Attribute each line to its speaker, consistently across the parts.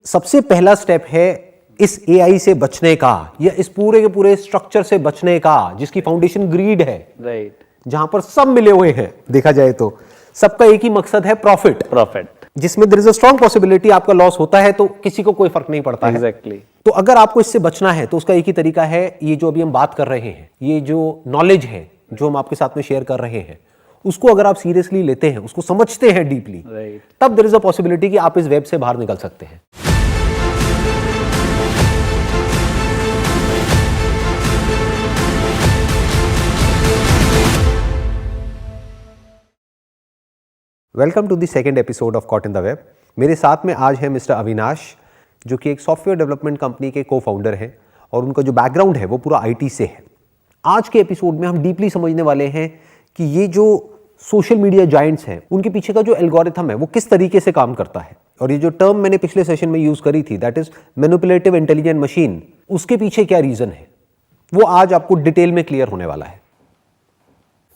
Speaker 1: सबसे पहला स्टेप है इस एआई से बचने का, या इस पूरे के पूरे स्ट्रक्चर से बचने का जिसकी फाउंडेशन ग्रीड है,
Speaker 2: राइट,
Speaker 1: जहां पर सब मिले हुए हैं। देखा जाए तो सबका एक ही मकसद है, प्रॉफिट, जिसमें there is a strong possibility आपका लॉस होता है तो किसी को कोई फर्क नहीं पड़ता है।
Speaker 2: एग्जैक्टली।
Speaker 1: तो अगर आपको इससे बचना है तो उसका एक ही तरीका है, ये जो अभी हम बात कर रहे हैं, ये जो नॉलेज है जो हम आपके साथ में शेयर कर रहे हैं, उसको अगर आप सीरियसली लेते हैं, उसको समझते हैं डीपली, तब देयर इज अ पॉसिबिलिटी कि आप इस वेब से बाहर निकल सकते हैं। Welcome to the second episode of caught in the web. मेरे साथ में आज है मिस्टर अविनाश, जो कि एक सॉफ्टवेयर डेवलपमेंट कंपनी के को फाउंडर हैं और उनका जो बैकग्राउंड है वो पूरा आईटी से है। आज के एपिसोड में हम डीपली समझने वाले हैं कि ये जो सोशल मीडिया जायंट्स हैं उनके पीछे का जो एल्गोरिथम है वो किस तरीके से काम करता है, और ये जो टर्म मैंने पिछले सेशन में यूज करी थी, that is manipulative intelligent machine, उसके पीछे क्या रीजन है वो आज आपको डिटेल में क्लियर होने वाला है।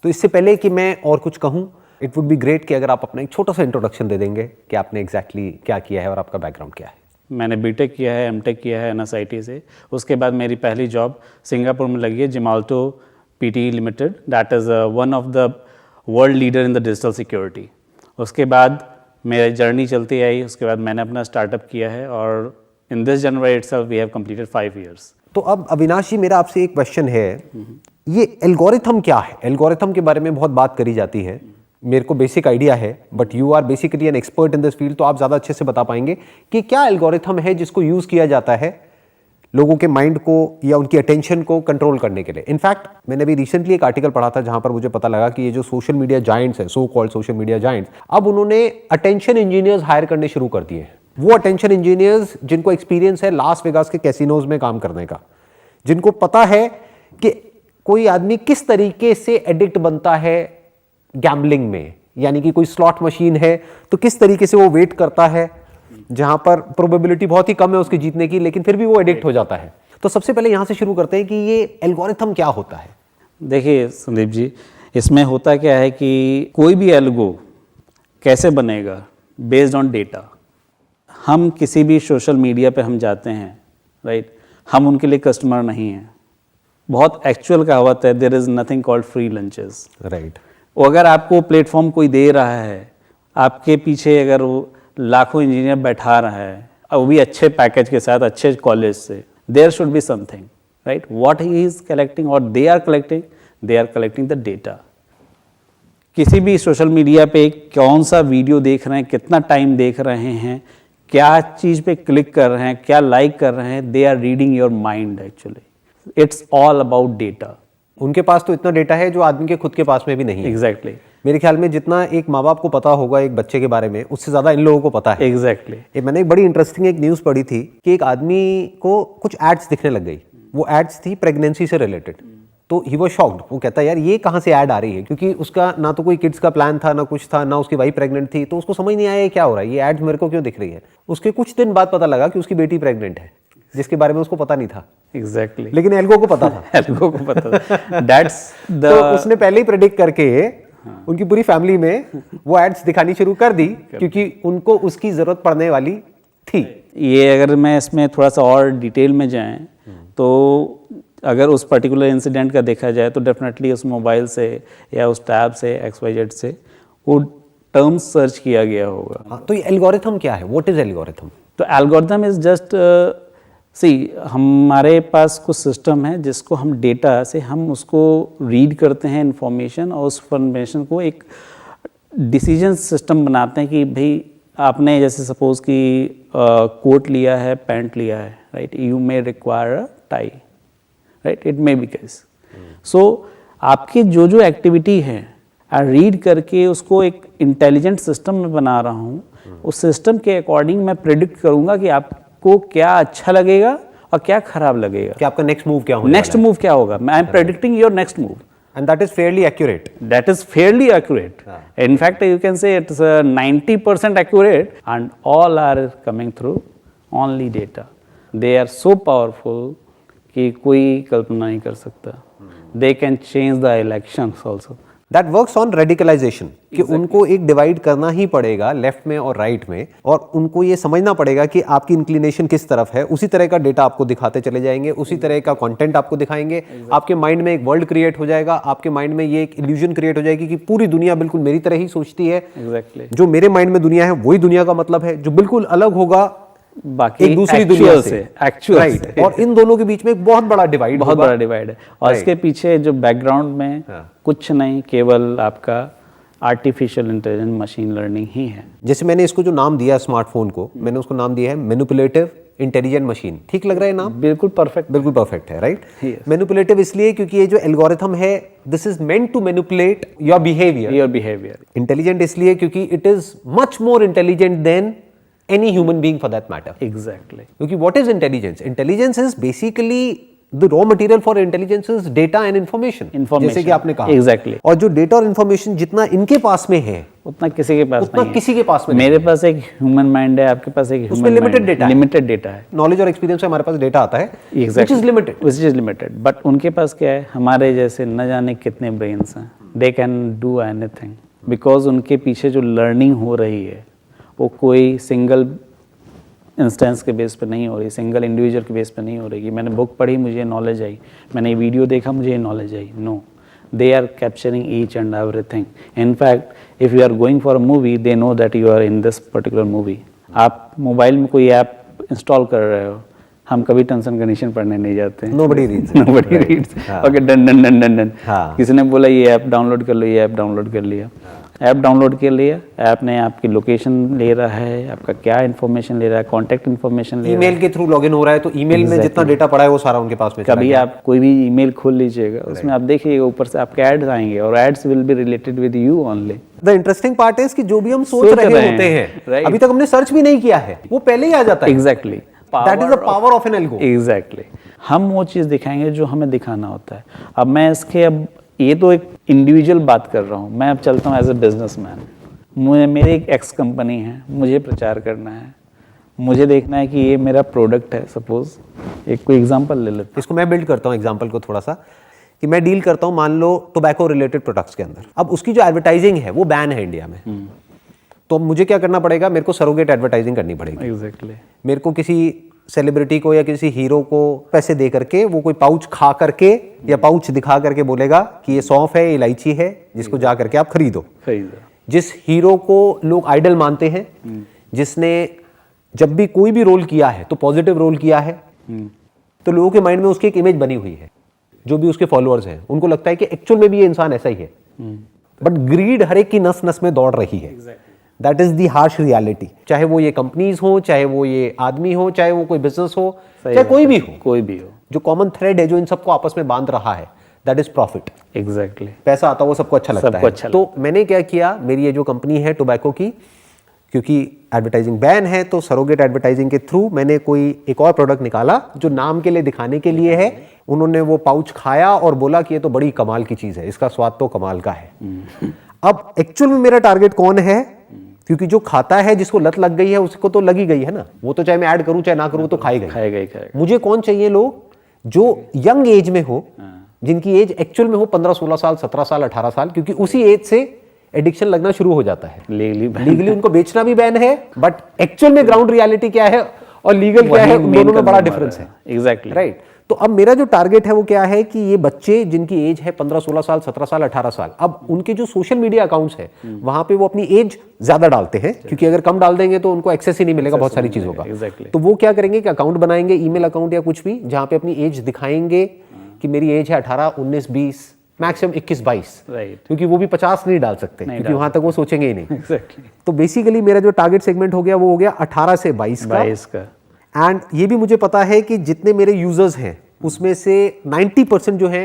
Speaker 1: तो इससे पहले कि मैं और कुछ कहूं, इट वुड बी ग्रेट कि अगर आप अपना एक छोटा सा इंट्रोडक्शन दे देंगे कि आपने एग्जैक्टली क्या किया है और आपका बैकग्राउंड क्या है।
Speaker 2: मैंने बीटेक किया है, एमटेक किया है एनएसआईटी से। उसके बाद मेरी पहली जॉब सिंगापुर में लगी है, जिमाल्टो PT limited, that is one of the world leader in the digital security. उसके बाद मेरी जर्नी चलती आई, उसके बाद मैंने अपना स्टार्टअप किया है और in this January itself we have completed 5 years।
Speaker 1: तो अब अविनाश जी, मेरा आपसे एक क्वेश्चन है, ये एल्गोरिथम क्या है? एल्गोरिथम के बारे में बहुत बात करी जाती है, मेरे को बेसिक आइडिया है, but you are basically an expert in this field, तो आप ज़्यादा अच्छे से बता पाएंगे कि क्या एल्गोरिथम है जिसको यूज़ किया जाता है लोगों के माइंड को या उनकी अटेंशन को कंट्रोल करने के लिए। इनफैक्ट मैंने अभी रिसेंटली एक आर्टिकल पढ़ा था जहां पर मुझे पता लगा कि ये जो सोशल मीडिया जायंट्स हैं, so called social media giants, अब उन्होंने अटेंशन इंजीनियर्स हायर करने शुरू कर दिए हैं। वो अटेंशन इंजीनियर्स जिनको एक्सपीरियंस है लास वेगास के कैसीनोज में काम करने का, जिनको पता है कि कोई आदमी किस तरीके से एडिक्ट बनता है गैम्बलिंग में, यानी कि कोई स्लॉट मशीन है तो किस तरीके से वो वेट करता है जहां पर प्रोबेबिलिटी बहुत ही कम है उसके जीतने की, लेकिन फिर भी वो एडिक्ट हो जाता है। तो सबसे पहले यहां से शुरू करते हैं कि ये एल्गोरिथम क्या होता है।
Speaker 2: देखिए संदीप जी, इसमें होता क्या है कि कोई भी एल्गो कैसे बनेगा, बेस्ड ऑन डेटा। हम किसी भी सोशल मीडिया पे हम जाते हैं, राइट, हम उनके लिए कस्टमर नहीं हैं। बहुत एक्चुअल कहावत है, there is nothing called free lunches,
Speaker 1: right.
Speaker 2: अगर आपको प्लेटफॉर्म कोई दे रहा है, आपके पीछे अगर वो लाखों इंजीनियर बैठा रहा है और वो भी अच्छे पैकेज के साथ, अच्छे कॉलेज से, there should be something, right. What he is collecting और they are collecting the data. किसी भी सोशल मीडिया पे कौन सा वीडियो देख रहे हैं, कितना टाइम देख रहे हैं, क्या चीज़ पे क्लिक कर रहे हैं, क्या लाइक कर रहे हैं, they are reading your mind. Actually it's all about data.
Speaker 1: उनके पास तो इतना डेटा है जो आदमी के खुद के पास में भी नहीं है।
Speaker 2: एग्जैक्टली।
Speaker 1: मेरे ख्याल में जितना एक माँ बाप को पता होगा एक बच्चे के बारे में, उससे ज्यादा इन लोगों को पता है।
Speaker 2: एग्जैक्टली।
Speaker 1: मैंने एक बड़ी इंटरेस्टिंग एक न्यूज़ पढ़ी थी कि एक आदमी को कुछ एड्स दिखने लग गई। वो एड्स थी प्रेगनेंसी से रिलेटेड। तो ही वाज शॉक्ड। वो कहता है यार ये कहाँ से ऐड आ रही है, क्योंकि उसका ना तो कोई किड्स का प्लान था, ना कुछ था, ना उसकी वाइफ प्रेग्नेंट थी, तो उसको समझ नहीं आया ये क्या हो रहा है, ये एड्स मेरे को क्यों दिख रही है। उसके कुछ दिन बाद पता लगा कि उसकी बेटी प्रेग्नेंट है, जिसके बारे में उसको पता नहीं था।
Speaker 2: एग्जैक्टली।
Speaker 1: लेकिन एल्गो को पता था।
Speaker 2: एल्गो को पता था। दैट्स द
Speaker 1: तो उसने पहले ही प्रेडिक्ट करके उनकी पूरी फैमिली में वो एड्स दिखानी शुरू कर दी, क्योंकि उनको उसकी जरूरत पड़ने वाली थी।
Speaker 2: ये अगर मैं इसमें थोड़ा सा और डिटेल में जाएं तो अगर उस पर्टिकुलर इंसिडेंट का देखा जाए तो डेफिनेटली उस मोबाइल से या उस टैब से XYZ से वो टर्म सर्च किया गया होगा।
Speaker 1: तो ये एल्गोरिथम क्या है? What is algorithm?
Speaker 2: तो एल्गोरिथम इज जस्ट हमारे पास कुछ सिस्टम है जिसको हम डेटा से हम उसको रीड करते हैं इंफॉर्मेशन, और उस इंफॉर्मेशन को एक डिसीजन सिस्टम बनाते हैं कि भाई आपने जैसे सपोज कि कोट लिया है, पैंट लिया है, right, you may require a tie, right, it may be case. So आपकी जो जो एक्टिविटी है रीड करके उसको एक इंटेलिजेंट सिस्टम में बना रहा हूँ। उस सिस्टम के अकॉर्डिंग मैं प्रिडिक्ट करूँगा कि आपको क्या अच्छा लगेगा और क्या खराब लगेगा,
Speaker 1: कि आपका नेक्स्ट मूव क्या होगा।
Speaker 2: नेक्स्ट मूव क्या होगा, I am predicting your next move,
Speaker 1: and that is fairly accurate.
Speaker 2: That is fairly accurate. In fact, you can say it's 90% accurate, and all are coming through only data. They are so powerful कि कोई कल्पना नहीं कर सकता. They can change the elections also.
Speaker 1: That works on radicalization कि उनको एक divide करना ही पड़ेगा लेफ्ट में और राइट में, और उनको ये समझना पड़ेगा कि आपकी इंक्लिनेशन किस तरफ है। उसी तरह का डेटा आपको दिखाते चले जाएंगे, उसी तरह का कंटेंट आपको दिखाएंगे। आपके माइंड में एक वर्ल्ड क्रिएट हो जाएगा, आपके माइंड में ये एक इल्यूजन क्रिएट हो जाएगी कि पूरी दुनिया बिल्कुल मेरी तरह ही सोचती है।
Speaker 2: एग्जैक्टली
Speaker 1: जो मेरे माइंड में दुनिया है वही दुनिया का मतलब है, जो बिल्कुल अलग होगा
Speaker 2: बाकी
Speaker 1: एक दूसरी दुनिया से,
Speaker 2: एक्चुअल
Speaker 1: राइट। और इन दोनों के बीच में एक बहुत बड़ा डिवाइड,
Speaker 2: बहुत बड़ा डिवाइड है। और इसके पीछे जो बैकग्राउंड में कुछ नहीं, केवल आपका आर्टिफिशियल इंटेलिजेंस, मशीन लर्निंग ही है।
Speaker 1: जैसे मैंने इसको जो नाम दिया स्मार्टफोन को, मैंने उसको नाम दिया है मैनिपुलेटिव इंटेलिजेंट मशीन। ठीक लग रहा है नाम?
Speaker 2: बिल्कुल परफेक्ट,
Speaker 1: बिल्कुल परफेक्ट है, राइट।
Speaker 2: Yes.
Speaker 1: मैनिपुलेटिव इसलिए क्योंकि ये जो एल्गोरिथम है, this is meant to manipulate your behaviour. Intelligent इसलिए क्योंकि it is much more intelligent than any human being for that matter.
Speaker 2: Exactly
Speaker 1: क्योंकि what is intelligence? Intelligence is basically the raw material for intelligence is data and information. जैसे कि आपने कहा।
Speaker 2: Exactly.
Speaker 1: और जो data और इन्फॉर्मेशन जितना इनके पास में है
Speaker 2: उतना किसी के पास
Speaker 1: उतना
Speaker 2: नहीं
Speaker 1: किसी के पास में
Speaker 2: है। मेरे पास एक ह्यूमन माइंड है, आपके पास एक
Speaker 1: उसमें limited data है।
Speaker 2: लिमिटेड डेटा है।
Speaker 1: नॉलेज और एक्सपीरियंस से हमारे पास डेटा आता है which is limited.
Speaker 2: Which is limited. But उनके पास क्या है, हमारे जैसे न जाने कितने ब्रेन्स हैं, they can do anything, because उनके पीछे जो लर्निंग हो रही है वो कोई सिंगल इंस्टेंस के बेस पे नहीं हो रही, सिंगल इंडिविजुअल के बेस पे नहीं हो रही कि मैंने बुक पढ़ी मुझे नॉलेज आई, मैंने वीडियो देखा मुझे नॉलेज आई। No, they are capturing each and everything. In fact, if you are going for a movie, they know that you are in this particular movie. आप मोबाइल में कोई ऐप इंस्टॉल कर रहे हो, हम कभी टर्म्स एंड कंडीशन पढ़ने नहीं जाते हैं।
Speaker 1: Nobody reads.
Speaker 2: Nobody reads. Okay, done done done done done.
Speaker 1: हाँ।
Speaker 2: किसी ने बोला ये ऐप डाउनलोड कर लो, ये ऐप डाउनलोड कर लिया, ऐप डाउनलोड कर लिया, ऐप ने आपकी लोकेशन ले रहा है, आपका क्या इन्फॉर्मेशन ले रहा है, कॉन्टैक्ट इन्फॉर्मेशन ले रहा है।
Speaker 1: ईमेल के थ्रू लॉगिन हो रहा है तो ईमेल में जितना डेटा पड़ा है वो सारा उनके पास में चला
Speaker 2: कभी
Speaker 1: गया।
Speaker 2: आप कोई भी ईमेल खोल लीजिएगा, उसमें आप देखिएगा ऊपर से आपके एड्स आएंगे और ads will be related with you only.
Speaker 1: The interesting part है कि जो भी हम सोच रहे होते हैं,
Speaker 2: right.
Speaker 1: अभी तक हमने सर्च भी नहीं किया है, वो पहले ही आ जाता है।
Speaker 2: Exactly,
Speaker 1: that is the power of an algo.
Speaker 2: Exactly. हम वो चीज़ दिखाएंगे जो हमें दिखाना होता है। अब मैं इसके, अब ये तो एक इंडिविजुअल बात कर रहा हूँ, मैं अब चलता हूँ एज ए बिजनेसमैन। मुझे, मेरी एक एक्स कंपनी है, मुझे प्रचार करना है, मुझे देखना है कि ये मेरा प्रोडक्ट है। सपोज एक कोई एग्जांपल ले लेते
Speaker 1: इसको मैं बिल्ड करता हूँ एग्जांपल को थोड़ा सा, कि मैं डील करता हूँ मान लो टोबैको रिलेटेड प्रोडक्ट्स के अंदर। अब उसकी जो एडवर्टाइजिंग है वो बैन है इंडिया में, तो अब मुझे क्या करना पड़ेगा, मेरे को सरोगेट एडवर्टाइजिंग करनी पड़ेगी।
Speaker 2: एग्जैक्टली।
Speaker 1: मेरे को किसी सेलिब्रिटी को या किसी हीरो को पैसे दे करके वो कोई पाउच खा करके या पाउच दिखा करके बोलेगा कि ये सौंफ है, इलायची है, जिसको जा करके आप खरीदो। जिस हीरो को लोग आइडल मानते हैं, जिसने जब भी कोई भी रोल किया है तो पॉजिटिव रोल किया है, तो लोगों के माइंड में उसकी एक इमेज बनी हुई है। जो भी उसके फॉलोअर्स हैं उनको लगता है कि एक्चुअल में भी ये इंसान ऐसा ही है, बट ग्रीड हर एक की नस नस में दौड़ रही है। That is the harsh reality. चाहे वो ये कंपनीज हो, चाहे वो ये आदमी हो, चाहे वो कोई बिजनेस हो, चाहे कोई भी हो, जो कॉमन थ्रेड है जो इन सबको आपस में बांध रहा है, दैट इज प्रॉफिट।
Speaker 2: एग्जैक्टली।
Speaker 1: पैसा आता है वो सबको अच्छा लगता है। तो मैंने क्या किया, मेरी ये जो कंपनी है टोबैको की, क्योंकि एडवर्टाइजिंग बैन है, तो सरोगेट एडवर्टाइजिंग के थ्रू मैंने कोई एक और प्रोडक्ट निकाला जो नाम के लिए दिखाने के लिए है। उन्होंने वो पाउच खाया और बोला कि ये तो बड़ी कमाल की चीज है, इसका स्वाद तो कमाल का है। अब एक्चुअल में मेरा टारगेट कौन है, क्योंकि जो खाता है, जिसको लत लग गई है, उसको तो लगी गई है ना, वो तो चाहे मैं ऐड करूं चाहे ना करूं तो खाएगा। मुझे कौन चाहिए, लोग जो यंग एज में हो, जिनकी एज एक्चुअल में हो 15-16 साल, 17 साल, 18 साल, क्योंकि उसी एज से एडिक्शन लगना शुरू हो जाता है। लीगली उनको बेचना भी बैन है, बट एक्चुअल में ग्राउंड रियलिटी क्या है और लीगल क्या है, उन दोनों में बड़ा डिफरेंस है।
Speaker 2: Exactly,
Speaker 1: right. तो अब मेरा जो टारगेट है वो क्या है कि ये बच्चे जिनकी एज है 15-16 साल, 17 साल, 18 साल, अब उनके जो सोशल मीडिया अकाउंट्स है वहां पे वो अपनी एज ज्यादा डालते हैं, क्योंकि अगर कम डाल देंगे तो उनको एक्सेस ही नहीं मिलेगा बहुत सारी चीजों का। तो वो क्या करेंगे कि अकाउंट बनाएंगे, ईमेल अकाउंट या कुछ भी, जहां पे अपनी एज दिखाएंगे कि मेरी एज है 18, 19, 20, मैक्सिमम 21, 22, क्योंकि वो भी 50 नहीं डाल सकते, क्योंकि वहां तक वो सोचेंगे ही नहीं। तो बेसिकली मेरा जो टारगेट सेगमेंट हो गया वो हो गया 18 से 22 का। एंड ये भी मुझे पता है कि जितने मेरे यूजर्स हैं उसमें से 90% जो है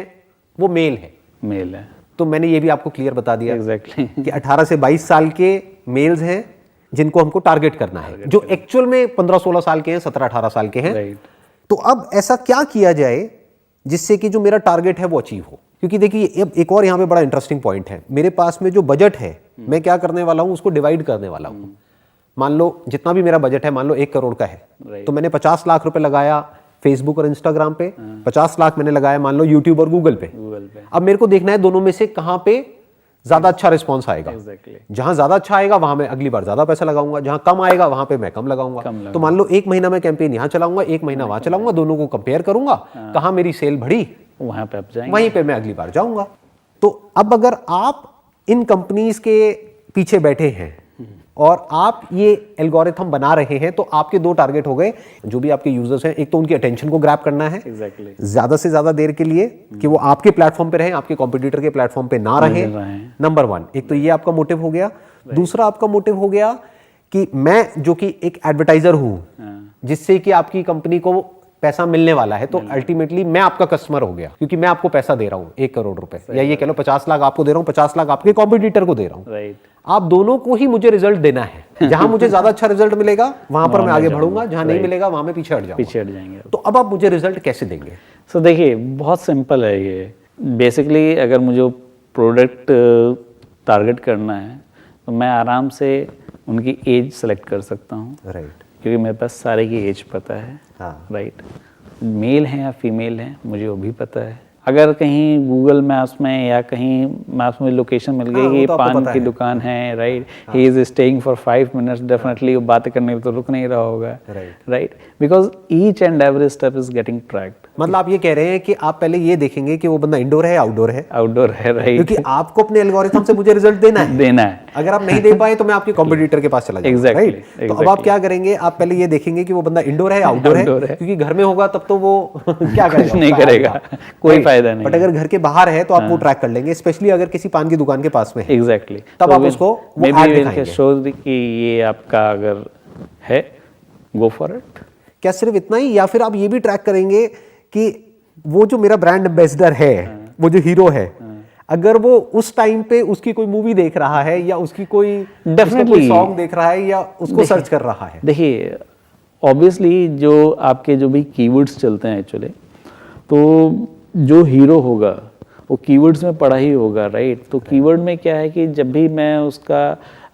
Speaker 1: वो मेल है। तो मैंने ये भी आपको क्लियर बता दिया कि 18 से 22 साल के मेल्स हैं जिनको हमको टारगेट करना है, जो एक्चुअल में 15-16 साल के हैं, 17-18 साल के हैं। तो अब ऐसा क्या किया जाए जिससे कि जो मेरा टारगेट है वो अचीव हो, क्योंकि देखिए अब एक और यहाँ पे बड़ा इंटरेस्टिंग पॉइंट है। मेरे पास में जो बजट है, मैं क्या करने वाला हूँ, उसको डिवाइड करने वाला हूँ। मान लो जितना भी मेरा बजट है, मान लो 1 करोड़ का है, तो मैंने 50 लाख रुपए लगाया फेसबुक और इंस्टाग्राम पे, 50 लाख मैंने लगाया मान लो यूट्यूब और गूगल पे। अब मेरे को देखना है दोनों में से कहां पे ज्यादा अच्छा रिस्पॉन्स आएगा।
Speaker 2: एग्जैक्टली
Speaker 1: जहां ज्यादा अच्छा आएगा वहां मैं अगली बार ज्यादा पैसा लगाऊंगा, जहां कम आएगा वहां पे मैं कम लगाऊंगा। तो मान लो 1 महीना मैं कैंपेन यहां चलाऊंगा, 1 महीना वहां चलाऊंगा, दोनों को कंपेयर करूंगा, कहां मेरी सेल बढ़ी
Speaker 2: वहां पे आप जाएंगे,
Speaker 1: वहीं पे मैं अगली बार जाऊंगा। तो अब अगर आप इन कंपनीज के पीछे बैठे हैं और आप ये एल्गोरिथम बना रहे हैं, तो आपके 2 टारगेट हो गए। जो भी आपके यूजर्स हैं, एक तो उनकी अटेंशन को ग्रैब करना है
Speaker 2: एग्जैक्टली
Speaker 1: ज्यादा से ज्यादा देर के लिए कि वो आपके प्लेटफॉर्म पे रहें, आपके कॉम्पिटिटर के प्लेटफॉर्म पे ना रहें। नंबर 1, एक तो ये आपका मोटिव हो गया। दूसरा आपका मोटिव हो गया कि मैं जो कि एक एडवर्टाइजर हूं, जिससे कि आपकी कंपनी को पैसा मिलने वाला है, तो अल्टीमेटली मैं आपका कस्टमर हो गया, क्योंकि मैं आपको पैसा दे रहा हूं 1 करोड़ रुपए, या ये कह लो 50 लाख आपको दे रहा हूं, 50 लाख आपके कॉम्पिटिटर को दे रहा हूं।
Speaker 2: राइट,
Speaker 1: आप दोनों को ही मुझे रिजल्ट देना है। जहां मुझे ज्यादा अच्छा रिजल्ट मिलेगा वहां पर मैं आगे बढ़ूंगा, जहां नहीं मिलेगा वहां में पीछे हट
Speaker 2: जाएंगे।
Speaker 1: तो अब आप मुझे रिजल्ट कैसे देंगे?
Speaker 2: सो देखिए, बहुत सिंपल है ये। बेसिकली अगर मुझे प्रोडक्ट टारगेट करना है तो मैं आराम से उनकी एज सेलेक्ट कर सकता हूँ,
Speaker 1: राइट,
Speaker 2: क्योंकि मेरे पास सारे की एज पता है।
Speaker 1: हाँ,
Speaker 2: राइट, मेल हैं या फीमेल हैं मुझे वो भी पता है। अगर कहीं गूगल मैप्स में या कहीं मैप्स में लोकेशन मिल गई कि पान की दुकान है, right, he is staying for 5 minutes, definitely वो बात करने तो रुक नहीं रहा होगा। Right, because each and every step is getting tracked.
Speaker 1: मतलब आप ये कह रहे हैं कि आप पहले ये देखेंगे कि वो बंदा इंडोर है, आउटडोर है।
Speaker 2: आउटडोर है, राइट,
Speaker 1: क्योंकि आपको अपने एल्गोरिथम से मुझे रिजल्ट देना है। अगर आप नहीं दे पाए तो मैं आपके कॉम्पिटिटर के पास चला जाऊंगा। राइट, तो अब आप क्या करेंगे? आप पहले ये देखेंगे कि वो बंदा इंडोर है, आउटडोर है, क्योंकि घर में होगा तब तो वो क्या करेगा?
Speaker 2: नहीं करेगा, कोई फायदा नहीं।
Speaker 1: बट अगर घर के बाहर है तो आप वो ट्रैक कर लेंगे, स्पेशली अगर किसी पान की दुकान के पास में है।
Speaker 2: एग्जैक्टली,
Speaker 1: तब आप उसको
Speaker 2: शो कि ये आपका अगर है, गो फॉर इट।
Speaker 1: क्या सिर्फ इतना ही, या फिर आप ये भी ट्रैक करेंगे कि वो जो मेरा ब्रांड एम्बेसडर है, वो जो हीरो है, अगर वो उस टाइम पे उसकी कोई मूवी देख रहा है या उसकी कोई डेफिनेटली सॉन्ग देख रहा है या उसको सर्च कर रहा है?
Speaker 2: देखिए, ऑब्वियसली जो आपके जो भी कीवर्ड्स चलते हैं एक्चुअली, तो जो हीरो होगा वो कीवर्ड्स में पढ़ा ही होगा। राइट, तो कीवर्ड में क्या है कि जब भी मैं उसका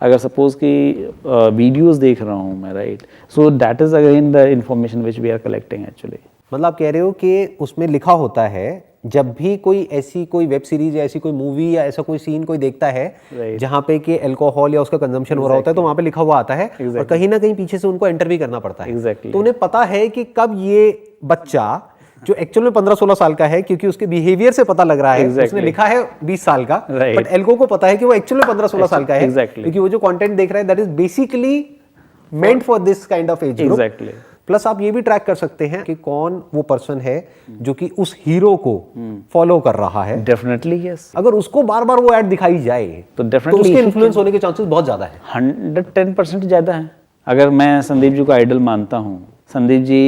Speaker 2: अगर सपोज कि वीडियोस देख रहा हूँ मैं, right, so that is again the information which we are collecting actually.
Speaker 1: मतलब आप कह रहे हो कि उसमें लिखा होता है, जब भी कोई वेब सीरीज या ऐसी कोई मूवी या ऐसा कोई सीन कोई देखता है जहाँ पे कि अल्कोहल या उसका कंजम्पशन हो रहा होता है, तो वहाँ पे लिखा हुआ आता है और कहीं ना कहीं पीछे से उनको एंटर भी करना पड़ता है। तो उन्हें पता है कि कब ये बच्चा जो एक्चुअल में 15-16 साल का है, क्योंकि उसके बिहेवियर से पता लग रहा है, उसने लिखा है 20 साल का, बट एल्को को पता है कि वो एक्चुअल में 15-16 साल का है, क्योंकि वो जो कंटेंट देख रहा है that is basically meant for this kind of age group. Plus आप ये भी ट्रैक कर सकते हैं कि कौन वो पर्सन है जो कि उस हीरो को फॉलो कर रहा है।
Speaker 2: Definitely yes.
Speaker 1: अगर उसको बार बार वो ऐड दिखाई जाए तो डेफिनेटली उसके इन्फ्लुएंस होने के चांसेस बहुत ज्यादा है,
Speaker 2: 110% ज्यादा है। अगर मैं संदीप जी को आइडल मानता हूँ, संदीप जी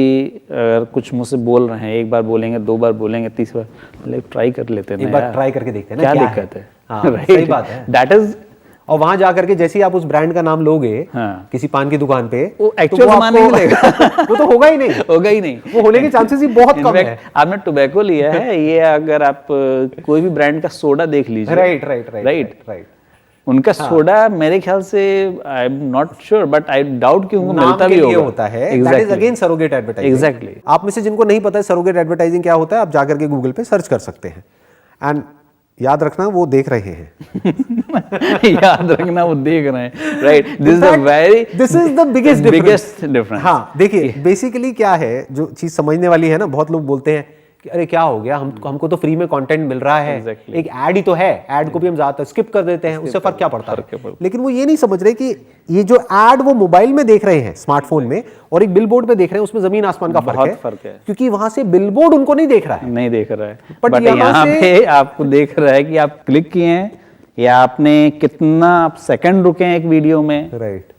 Speaker 2: अगर कुछ मुझसे बोल रहे हैं, 1 बार बोलेंगे, 2 बार बोलेंगे, 3 बार ट्राई कर लेते हैं,
Speaker 1: एक बार ट्राई करके देखते हैं
Speaker 2: क्या दिक्कत है।
Speaker 1: हाँ, सही बात है, दैट इज। और वहां जाकर के जैसे ही आप उस ब्रांड का नाम लोगे किसी पान की दुकान पे,
Speaker 2: वो एक्चुअल सामान नहीं मिलेगा।
Speaker 1: वो तो होगा ही नहीं, वो होने के चांसेस ही बहुत कम है।
Speaker 2: आपने टोबैको लिया है, ये अगर आप कोई भी ब्रांड का सोडा देख लीजिए, राइट, उनका सोडा मेरे ख्याल से I am not sure, but I doubt कि उनको मिलता भी होगा
Speaker 1: है। That is again surrogate advertising.
Speaker 2: Exactly.
Speaker 1: आप में से जिनको नहीं पता है सरोगेट एडवर्टाइजिंग क्या होता है, आप जाकर के गूगल पे सर्च कर सकते हैं। एंड याद रखना वो देख रहे हैं।
Speaker 2: याद रखना वो देख रहे हैं, right. This is the biggest difference.
Speaker 1: हाँ, देखिए बेसिकली क्या है, जो चीज समझने वाली है ना, बहुत लोग बोलते हैं कि अरे क्या हो गया, हमको तो फ्री में कंटेंट मिल रहा है, एक ऐड ही तो है, ऐड को भी हम ज्यादातर स्किप कर देते हैं, उससे फर्क क्या पड़ता है। लेकिन वो ये नहीं समझ रहे कि ये जो ऐड वो मोबाइल में देख रहे हैं, स्मार्टफोन में, और एक बिलबोर्ड पे देख रहे हैं, उसमें जमीन आसमान का फर्क है, क्योंकि वहां से बिलबोर्ड उनको नहीं देख रहा है,
Speaker 2: बट यहाँ पे आपको देख रहा है कि आप क्लिक किए हैं या आपने कितना आप सेकंड रुके हैं एक वीडियो में,
Speaker 1: right.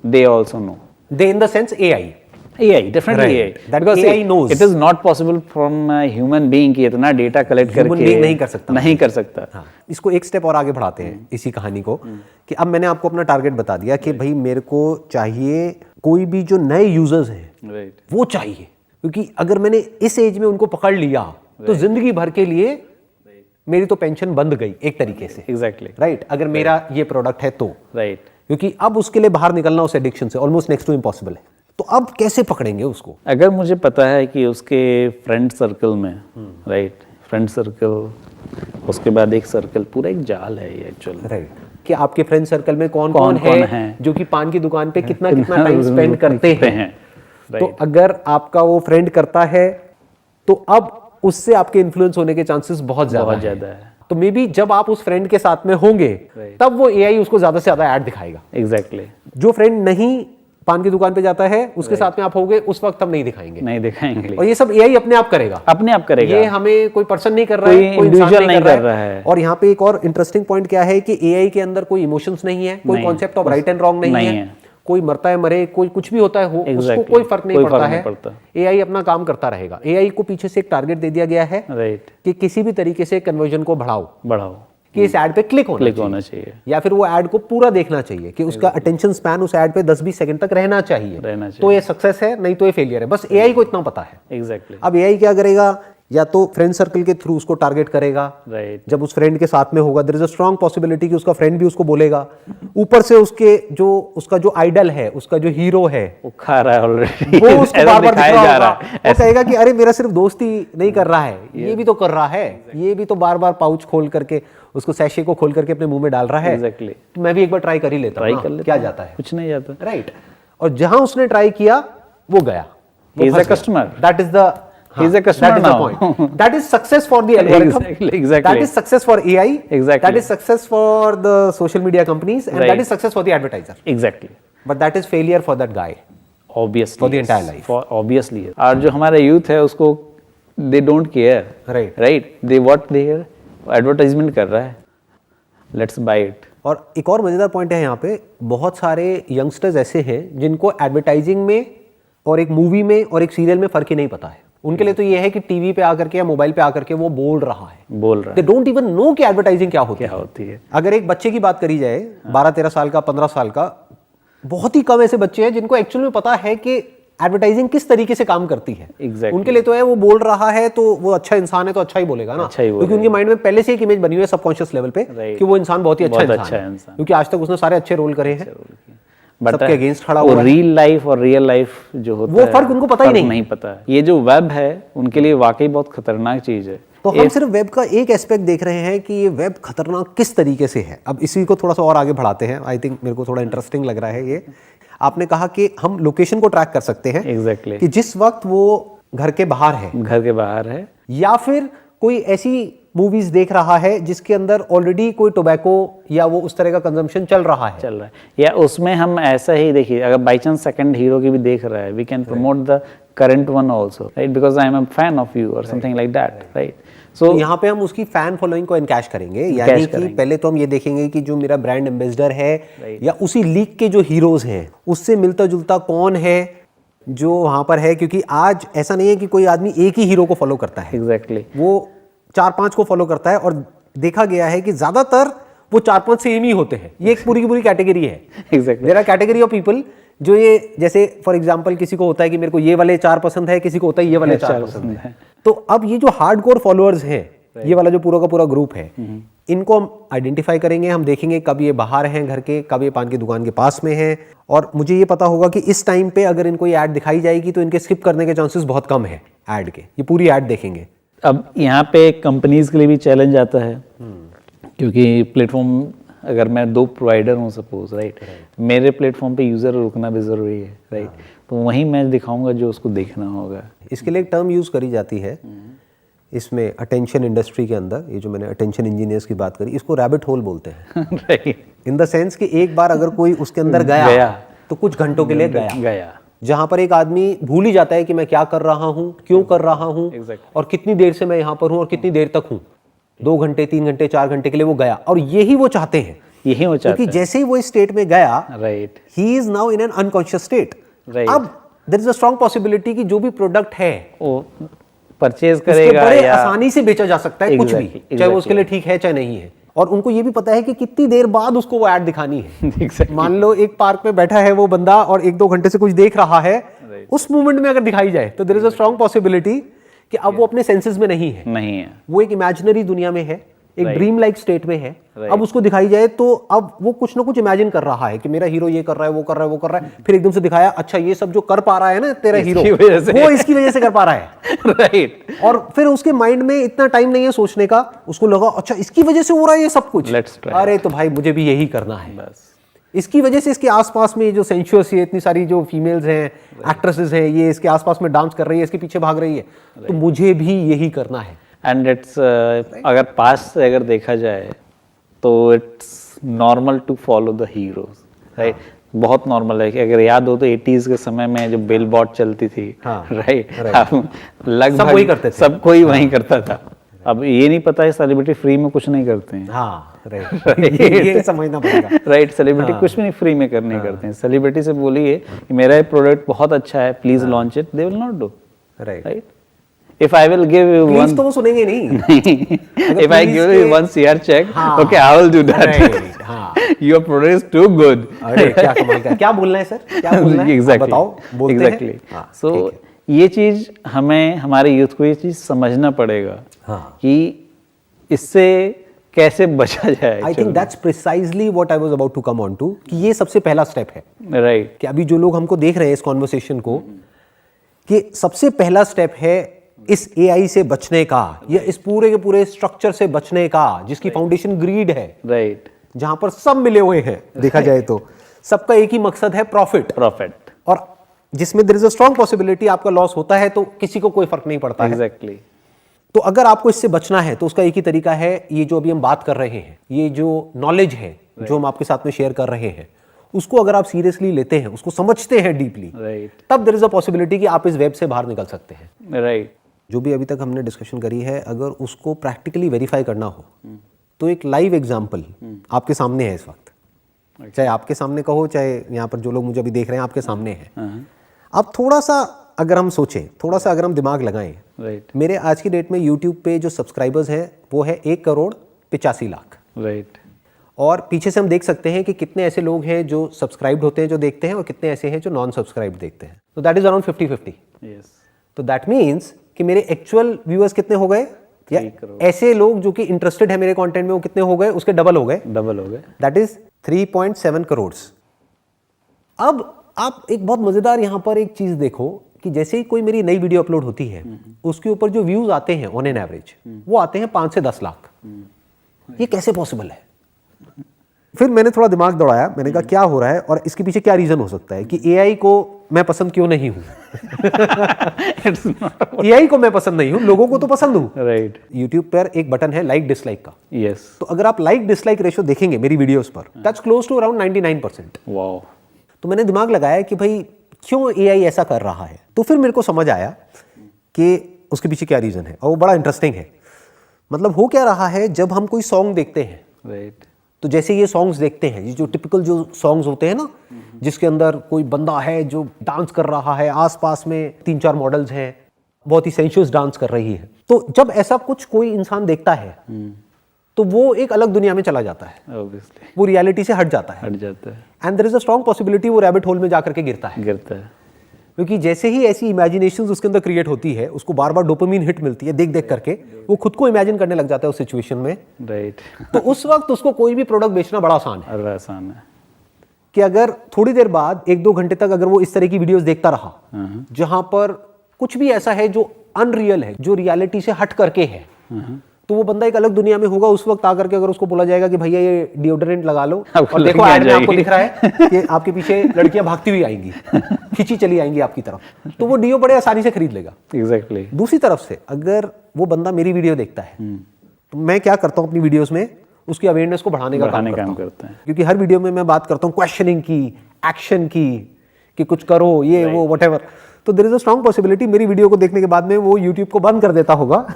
Speaker 2: They also know,
Speaker 1: they in the sense
Speaker 2: AI, definitely AI. Because
Speaker 1: AI knows.
Speaker 2: It is not possible from a human being कि इतना डेटा कलेक्ट करके
Speaker 1: नहीं कर सकता।
Speaker 2: हाँ।
Speaker 1: इसको एक स्टेप और आगे बढ़ाते हैं इसी कहानी को, कि अब मैंने आपको अपना टारगेट बता दिया कि भाई मेरे को चाहिए कोई भी जो नए यूजर्स हैं, वो चाहिए, क्योंकि अगर मैंने इस एज में उनको पकड़ लिया तो जिंदगी भर के लिए मेरी तो पेंशन बंद गई एक तरीके से।
Speaker 2: Exactly,
Speaker 1: right. अगर मेरा ये प्रोडक्ट है तो,
Speaker 2: राइट,
Speaker 1: क्योंकि अब उसके लिए बाहर निकलना उस एडिक्शन से ऑलमोस्ट नेक्स्ट टू इम्पॉसिबल है। तो अब कैसे पकड़ेंगे उसको?
Speaker 2: अगर मुझे पता है कि उसके फ्रेंड सर्कल में, राइट, फ्रेंड सर्कल, उसके बाद एक सर्कल, पूरा एक जाल है ये एक्चुअली।
Speaker 1: राइट, कि आपके फ्रेंड सर्कल में कौन
Speaker 2: कौन
Speaker 1: है
Speaker 2: है
Speaker 1: जो कि पान की दुकान पे कितना टाइम स्पेंड करते हैं। तो
Speaker 2: Right.
Speaker 1: अगर आपका वो फ्रेंड करता है तो अब उससे आपके इन्फ्लुएंस होने के चांसेस बहुत ज्यादा
Speaker 2: है।
Speaker 1: तो मे बी जब आप उस फ्रेंड के साथ में होंगे तब वो एआई उसको ज्यादा से ज्यादा ऐड दिखाएगा।
Speaker 2: एग्जैक्टली।
Speaker 1: जो फ्रेंड नहीं पान की दुकान पे जाता है उसके साथ में आप होगे उस वक्त हम नहीं दिखाएंगे।
Speaker 2: नहीं दिखाएंगे।
Speaker 1: और ये सब एआई अपने आप करेगा,
Speaker 2: अपने आप करेगा।
Speaker 1: ये हमें कोई पर्सन नहीं कर रहा है, कोई
Speaker 2: इंडिविजुअल
Speaker 1: इंसान
Speaker 2: नहीं कर रहा है।
Speaker 1: और यहाँ पे एक और इंटरेस्टिंग पॉइंट क्या है कि एआई के अंदर कोई इमोशंस नहीं है, कोई concept of right and wrong नहीं है, कोई मरता है मरे, कोई कुछ भी होता है हो, उसको कोई फर्क नहीं पड़ता है। एआई अपना काम करता रहेगा। एआई को पीछे से एक टारगेट दे दिया गया है कि किसी भी तरीके से कन्वर्जन को बढ़ाओ कि इस ऐड पे क्लिक होना चाहिए या फिर वो ऐड को पूरा देखना चाहिए, कि उसका अटेंशन स्पैन उस ऐड पे 20-20 सेकंड तक रहना चाहिए। तो ये सक्सेस है, नहीं तो ये फेलियर है। बस एआई को इतना पता है।
Speaker 2: एग्जैक्टली।
Speaker 1: अब एआई क्या करेगा, या तो फ्रेंड सर्कल के थ्रू उसको टारगेट करेगा। जब उस फ्रेंड के साथ में होगा, there is a strong possibility कि उसका फ्रेंड भी उसको बोलेगा। ऊपर से उसका जो आइडल है, उसका जो हीरो है,
Speaker 2: वो खा रहा है ऑलरेडी,
Speaker 1: वो उसको बार-बार दिखाया जा रहा है। वो कहेगा कि अरे मेरा सिर्फ दोस्त ही नहीं कर रहा है, ये भी तो कर रहा है, ये भी तो बार-बार पाउच खोल करके उसको सैशे को खोल करके अपने मुंह में डाल रहा है।
Speaker 2: एग्जैक्टली।
Speaker 1: तो मैं भी एक बार ट्राई कर ही लेता हूं, क्या जाता है,
Speaker 2: कुछ नहीं जाता।
Speaker 1: राइट। और जहां उसने ट्राई किया वो गया,
Speaker 2: he is a customer,
Speaker 1: that is the
Speaker 2: he is a customer now.
Speaker 1: That is success for the algorithm.
Speaker 2: Exactly.
Speaker 1: That is success for AI.
Speaker 2: Exactly.
Speaker 1: That is success for the social media companies, and that is success for the advertiser.
Speaker 2: Exactly.
Speaker 1: But that is failure for that guy.
Speaker 2: Obviously.
Speaker 1: For the entire life.
Speaker 2: For obviously. और जो हमारा youth है उसको they don't care. Right. They what they care? Advertisement कर रहा है. Let's buy it.
Speaker 1: और एक और मजेदार पॉइंट है यहाँ पे, बहुत सारे यंगस्टर्स ऐसे हैं जिनको एडवर्टाइजिंग में और एक मूवी में और एक सीरियल में फर्क ही नहीं पता है। उनके लिए तो ये है कि टीवी पे आकर के या मोबाइल पे आकर के वो बोल रहा है। They don't even know कि एडवर्टाइजिंग क्या होती है। अगर एक बच्चे की बात करी जाए, 12-13 साल का, 15 साल का, बहुत ही कम ऐसे बच्चे हैं जिनको एक्चुअल में पता है कि एडवर्टाइजिंग किस तरीके से काम करती है। उनके लिए तो है वो बोल रहा है तो वो अच्छा इंसान है तो अच्छा ही बोलेगा ना, क्योंकि उनके माइंड में पहले से एक इमेज बनी हुई है सबकॉन्शियस लेवल पे कि वो इंसान बहुत ही अच्छा इंसान है, क्योंकि आज तक उसने सारे अच्छे रोल करे हैं, सबके अगेंस्ट खड़ा हुआ है।
Speaker 2: रियल लाइफ और रियल लाइफ जो होता
Speaker 1: है वो फर्क उनको पता ही नहीं
Speaker 2: पता है। ये जो वेब है उनके लिए वाकई बहुत खतरनाक चीज है।
Speaker 1: तो हम सिर्फ वेब का एक एस्पेक्ट देख रहे हैं कि ये वेब खतरनाक किस तरीके से है। अब इसी को थोड़ा सा और आगे बढ़ाते हैं। आई थिंक मेरे को थोड़ा इंटरेस्टिंग लग रहा है ये। आपने कहा कि हम लोकेशन को ट्रैक कर सकते हैं।
Speaker 2: एग्जैक्टली।
Speaker 1: कि जिस वक्त वो घर के बाहर है या फिर कोई ऐसी मूवीज देख रहा है जिसके अंदर ऑलरेडी कोई टोबैको या वो उस तरह का कंजम्पशन चल रहा है,
Speaker 2: या उसमें हम ऐसा ही देखिए, अगर बाई चांस सेकंड हीरो की भी देख रहा है, we can promote the current one also, right, because I am a fan of you और something like that, right.
Speaker 1: So यहाँ पे हम उसकी फैन फॉलोइंग को एनकैश करेंगे, यानी कि पहले तो हम ये देखेंगे कि जो मेरा ब्रांड एम्बेसडर है या उसी लीग के जो हीरोज हैं उससे मिलता जुलता कौन है जो वहां पर है, क्योंकि आज ऐसा नहीं है कि कोई आदमी एक ही हीरो को फॉलो करता है।
Speaker 2: एग्जैक्टली।
Speaker 1: वो 4-5 को फॉलो करता है और देखा गया है कि ज्यादातर वो 4-5 सेम ही होते हैं। ये एक पूरी की पूरी कैटेगरी है।
Speaker 2: Exactly.
Speaker 1: There are category of people जो ये, जैसे फॉर एग्जांपल किसी को होता है कि मेरे को ये वाले 4 पसंद है, किसी को होता है ये वाले 4 पसंद है। तो अब ये जो हार्डकोर फॉलोअर्स हैं, ये वाला जो पूरा का पूरा ग्रुप है, इनको हम आइडेंटिफाई करेंगे। हम देखेंगे कब ये बाहर हैं घर के, कब ये पान की दुकान के पास में है, और मुझे ये पता होगा कि इस टाइम पे अगर इनको ये ऐड दिखाई जाएगी तो इनके स्किप करने के चांसेस बहुत कम है ऐड के। ये पूरी ऐड देखेंगे।
Speaker 2: अब यहाँ पे कंपनीज के लिए भी चैलेंज आता है, क्योंकि प्लेटफॉर्म, अगर मैं 2 प्रोवाइडर हूँ सपोज, राइट, मेरे प्लेटफॉर्म पे यूज़र रुकना भी ज़रूरी है, राइट, तो वहीं मैं दिखाऊंगा जो उसको देखना होगा।
Speaker 1: इसके लिए एक टर्म यूज़ करी जाती है इसमें अटेंशन इंडस्ट्री के अंदर, ये जो मैंने अटेंशन इंजीनियर्स की बात करी, इसको रैबिट होल बोलते हैं।
Speaker 2: राइट।
Speaker 1: इन द सेंस कि एक बार अगर कोई उसके अंदर गया तो कुछ घंटों के लिए गया, जहां पर एक आदमी भूल ही जाता है कि मैं क्या कर रहा हूं, क्यों कर रहा हूं, और कितनी देर से मैं यहां पर हूं और कितनी देर तक हूं। 2 घंटे, 3 घंटे, 4 घंटे के लिए वो गया, और यही वो चाहते हैं। क्योंकि जैसे ही वो इस स्टेट में गया,
Speaker 2: right,
Speaker 1: he is now in an unconscious state. अब there is a strong possibility कि जो भी प्रोडक्ट है वो
Speaker 2: परचेज करेगा,
Speaker 1: बड़े आसानी से बेचा जा सकता है, कुछ भी, चाहे वो उसके लिए ठीक है चाहे नहीं है। और उनको ये भी पता है कि कितनी देर बाद उसको वो ऐड दिखानी है। मान लो एक पार्क में बैठा है वो बंदा और 1-2 घंटे से कुछ देख रहा है, उस मोमेंट में अगर दिखाई जाए तो there is a strong possibility कि अब वो अपने सेंसेस में नहीं है,
Speaker 2: नहीं है,
Speaker 1: वो एक इमेजिनरी दुनिया में है, एक ड्रीम लाइक स्टेट में है, अब उसको दिखाई जाए तो अब वो कुछ ना कुछ इमेजिन कर रहा है कि मेरा हीरो ये कर रहा है, वो कर रहा है, वो कर रहा है, फिर एकदम से दिखाया अच्छा ये सब जो कर पा रहा है ना तेरा हीरो, वो इसकी वजह से कर पा रहा है।
Speaker 2: राइट।
Speaker 1: और फिर उसके माइंड में इतना टाइम नहीं है सोचने का, उसको लगा अच्छा इसकी वजह से हो रहा है ये सब कुछ, अरे तो भाई मुझे भी यही करना है बस। इसकी वजह से इसके आसपास में जो सेंशुअस ये इतनी सारी जो फीमेल्स हैं, एक्ट्रेसेस हैं, ये इसके आसपास में डांस कर रही है, इसके पीछे भाग रही है, तो मुझे भी यही करना है।
Speaker 2: एंड इट्स अगर पास्ट से अगर देखा जाए तो it's normal to follow the heroes, right. बहुत नॉर्मल है कि अगर याद हो तो 80s के समय में जो बिल बॉट चलती थी, राइट, लगभग
Speaker 1: वही करते थे,
Speaker 2: सब कोई वही करता था। अब ये नहीं पता है सेलिब्रिटी फ्री में कुछ नहीं करते हैं।
Speaker 1: हाँ, राइट, ये समझना पड़ेगा।
Speaker 2: राइट, सेलिब्रिटी कुछ भी नहीं फ्री में करने करते हैं। सेलिब्रिटी से बोलिए कि मेरा ये प्रोडक्ट बहुत अच्छा है, please launch it, they will not do, right. If I will give you
Speaker 1: one, तो वो सुनेंगे नहीं।
Speaker 2: If I give you 1 CR check, okay, I will do that. Your product is too good.
Speaker 1: अरे क्या कमाल का, क्या बोलना है सर, क्या बोलना है,
Speaker 2: exactly.
Speaker 1: बताओ, बोलते
Speaker 2: exactly. हैं। So ये चीज हमें, हमारे यूथ को ये चीज समझना पड़ेगा कि इससे कैसे बचा जाए।
Speaker 1: I think that's precisely what I was about to come on to, कि ये सबसे पहला स्टेप है,
Speaker 2: राइट।
Speaker 1: कि अभी जो लोग हमको देख रहे हैं इस कॉन्वर्सेशन को, कि सबसे पहला स्टेप है इस एआई से बचने का, या इस पूरे के पूरे स्ट्रक्चर से बचने का जिसकी फाउंडेशन ग्रीड है,
Speaker 2: राइट,
Speaker 1: जहां पर सब मिले हुए हैं, देखा जाए तो सबका एक ही मकसद है, प्रॉफिट, और जिसमें there is a strong possibility आपका लॉस होता है तो किसी को कोई फर्क नहीं पड़ता है।
Speaker 2: एग्जैक्टली।
Speaker 1: तो अगर आपको इससे बचना है तो उसका एक ही तरीका है, ये जो अभी हम बात कर रहे हैं, ये जो नॉलेज है जो हम आपके साथ में शेयर कर रहे हैं, उसको अगर आप सीरियसली लेते हैं, उसको समझते हैं डीपली, तब देयर इज अ पॉसिबिलिटी कि आप इस वेब से बाहर निकल सकते हैं।
Speaker 2: राइट।
Speaker 1: जो भी अभी तक हमने डिस्कशन करी है, अगर उसको प्रैक्टिकली वेरीफाई करना हो तो एक लाइव एग्जांपल आपके सामने है इस वक्त, चाहे आपके सामने कहो, चाहे यहाँ पर जो लोग मुझे अभी देख रहे हैं आपके सामने है। आप थोड़ा सा अगर हम सोचें, थोड़ा सा अगर हम दिमाग लगाएं, मेरे आज की डेट में यूट्यूब पे जो सब्सक्राइबर्स हैं वो है 1,85,00,000,
Speaker 2: राइट।
Speaker 1: और पीछे से हम देख सकते हैं कि कितने ऐसे लोग हैं जो सब्सक्राइब्ड होते हैं जो देखते हैं, और कितने ऐसे हैं जो नॉन सब्सक्राइब्ड देखते हैं। तो दैट इज अराउंड 50-50। तो दैट मीन्स कि मेरे एक्चुअल व्यूअर्स कितने हो गए, या ऐसे लोग जो कि इंटरेस्टेड है मेरे कंटेंट में वो कितने हो गए, उसके डबल हो गए, दैट इज 3.7 करोड़। अब आप एक बहुत मजेदार यहां पर एक चीज देखो कि जैसे ही कोई मेरी नई वीडियो अपलोड होती है, उसके ऊपर जो व्यूज आते हैं ऑन एन एवरेज, वो आते हैं 5 से 10 लाख। ये कैसे पॉसिबल है? फिर मैंने थोड़ा दिमाग दौड़ाया, मैंने कहा क्या हो रहा है और इसके पीछे क्या रीजन हो सकता है, कि एआई को मैं पसंद क्यों नहीं हूं। एआई को मैं पसंद नहीं हूं, लोगों को तो पसंद हूं।
Speaker 2: राइट।
Speaker 1: यूट्यूब पर एक बटन है लाइक डिसलाइक का।
Speaker 2: यस।
Speaker 1: तो अगर आप लाइक डिसलाइक रेशियो देखेंगे मेरी वीडियोस पर, that's close to around 99%।
Speaker 2: Wow.
Speaker 1: तो मैंने दिमाग लगाया कि भाई क्यों एआई ऐसा कर रहा है, तो फिर मेरे को समझ आया कि उसके पीछे क्या रीजन है, और वो बड़ा इंटरेस्टिंग है। मतलब हो क्या रहा है, जब हम कोई सॉन्ग देखते हैं,
Speaker 2: राइट,
Speaker 1: तो जैसे ये सॉन्ग्स देखते हैं, ये जो टिपिकल जो सॉन्ग्स होते हैं ना, जिसके अंदर कोई बंदा है जो डांस कर रहा है, आसपास में 3-4 मॉडल्स हैं, बहुत ही सेंशुअस डांस कर रही है, तो जब ऐसा कुछ कोई इंसान देखता है तो वो एक अलग दुनिया में चला जाता है,
Speaker 2: ऑब्वियसली
Speaker 1: वो रियलिटी से हट जाता है, and there is a strong possibility वो रैबिट होल में जाकर के गिरता है। क्योंकि जैसे ही ऐसी इमेजिनेशंस उसके अंदर क्रिएट होती है, उसको बार बार डोपामिन हिट मिलती है देख देख करके, वो खुद को इमेजिन करने लग जाता है उस सिचुएशन में।
Speaker 2: राइट।
Speaker 1: तो उस वक्त उसको कोई भी प्रोडक्ट बेचना बड़ा आसान है।
Speaker 2: आसान है
Speaker 1: कि अगर थोड़ी देर बाद 1-2 घंटे तक अगर वो इस तरह की वीडियोस देखता रहा, जहां पर कुछ भी ऐसा है जो अनरियल है, जो रियलिटी से हट करके है, तो वो बंदा एक अलग दुनिया में होगा। उस वक्त आकर के अगर उसको बोला जाएगा कि भैया ये डिओड्रेंट लगा लो, और देखो ऐड में आपको दिख रहा है कि आपके पीछे लड़कियां भागती हुई आएंगी, खींची चली आएंगी आपकी तरफ, तो वो डिओ बड़े आसानी से खरीद लेगा।
Speaker 2: एग्जैक्टली।
Speaker 1: दूसरी तरफ से अगर वो बंदा मेरी वीडियो देखता है, तो मैं क्या करता हूँ अपनी वीडियोस में, उसकी अवेयरनेस को बढ़ाने का काम करता हूँ। क्योंकि हर वीडियो में मैं बात करता हूँ क्वेश्चनिंग की, एक्शन की, कि कुछ करो, ये वो व्हाटएवर। तो there is a strong possibility मेरी वीडियो को देखने के बाद में वो यूट्यूब को बंद कर देता होगा।